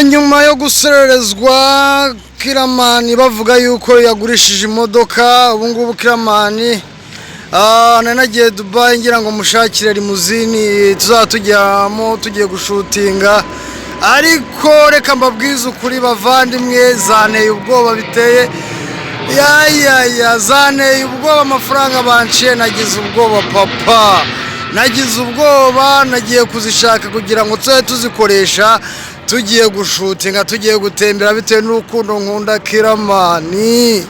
nyuma yo gusererezwa Kiramani bavuga yuko yagurishije imodoka ubu ngubu Kiramani nanagiye Dubai ngira ngo mushakire limuzini tuzatujyamo tugiye gushutinga ariko reka mbabwize ukuri bavandimwe zaneye ubwoba biteye ya zaneye ubwoba amafaranga banciye nagize ubwoba papa nagize ubwoba nagiye kuzishaka kugira ngo tuzikoresha tugiye gushutinga tugiye gutembera bitewe n'urukundo nkunda Kiramani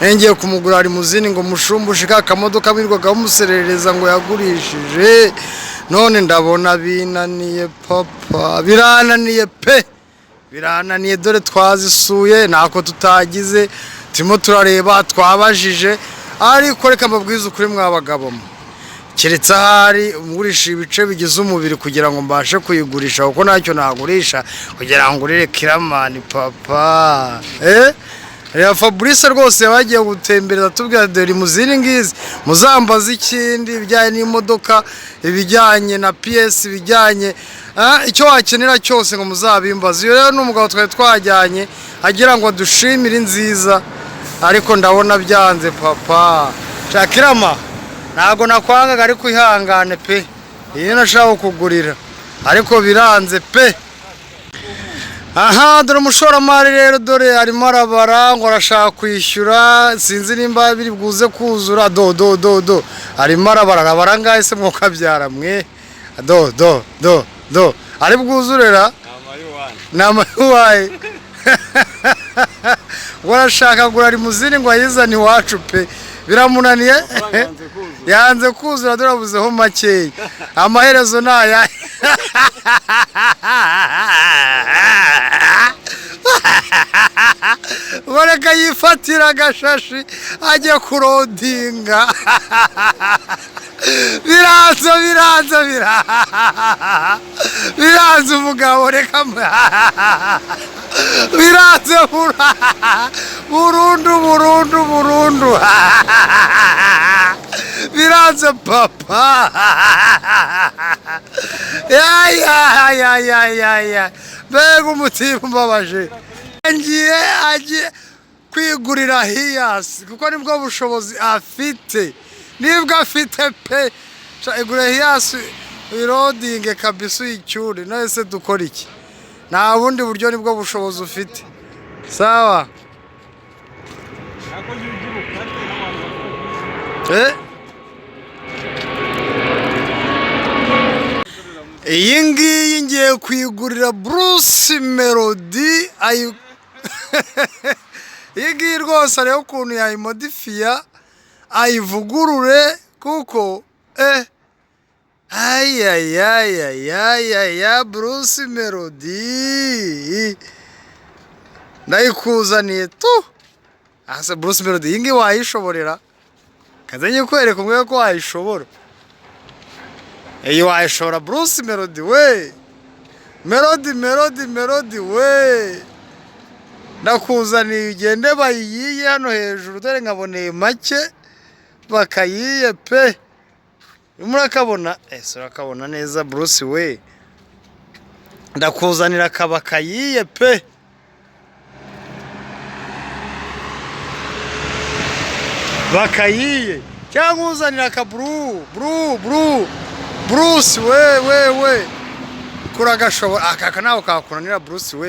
ngiye kumugura limuzini ngo mushumbushe ka kamodoka mirwaga umuserereza ngo yagurishije none ndabona binaniye papa birananiye pe birananiye dore twazisuye nako tutagize timo turareba twabajije ariko reka mbabwize ukuri mwabagabo keretse ahari umugurisha ibice bigize umubiri kugira ngo mbashe kuyigurisha kuko ntacyo nagurisha kugira ngo urire Kiramani papa ya Fabrice rwose yabagiye gutembereza tubwira de limuzini ngizi muzambaza ikindi ibijyanye n'imodoka ibijyanye na PS ibijyanye icyo wakenera cyose ngo muzabimbaza iyo rero n'umugabo twari twajyanye agira ngo dushimire nziza ariko ndabona byanze papa Kirama ntago nakwangaga ariko ihangane pe iyi nashaka kugurira ariko biranze pe aha dore umushoramari rero dore arimo arabara ngo arashaka kwishyura sinzi nimba biri bwuze kuzura do arimo arabara ngahe se mwokabyara mwe do ari bwuzurera nama yuwaye ngo arashaka kugura limuzini ngo ayizane iwacu pe biramunaniye yanze kuzura dore abuzeho makeya amaherezo naya bareka yifatira agashashi ajye kurodinga biranze umugabo reka biranze burundu biranze papa ya mbega umutima umbabaje agiye kwigurira Hiyasi kuko nibwo bushobozi afite nibwo afite pe igure Hiyasi irodinge kabisa uyicyure nese dukora iki nta bundi buryo nibwo bushobozi ufite sawa iyi ngiyi ngiye kwigurira Bruce Melody iyi ngiyi rwose areba ukuntu yayimodifiya ayivugurure kuko Bruce Melody ndayikuzaniye tu asa Bruce Melody iyi ngiyi wayishoborera kazanye kwereka umwe ko wayishobora wayishobora Bruce Melody we Melody we ndakuzaniye ugende bayiye hano hejuru dore nkaboneye make bakayiye pe murakabona urakabona neza Bruce we ndakuzanira kabakayiye pe bakayiye cyangwa uzanira ka Bruce we kuragashobora akaka nawe kakunanira Bruce we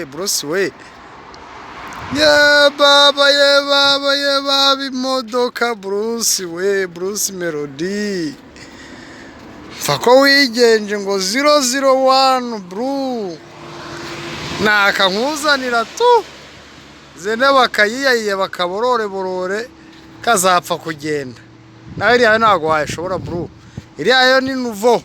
ye baba imodoka Bruce Melody fako wigenje ngo 001 bru naka nkuzanira tu zene bakayiye bakaborore kazapfa kugenda nawe iriya ntago wayishobora bru iriya yo ni nouveau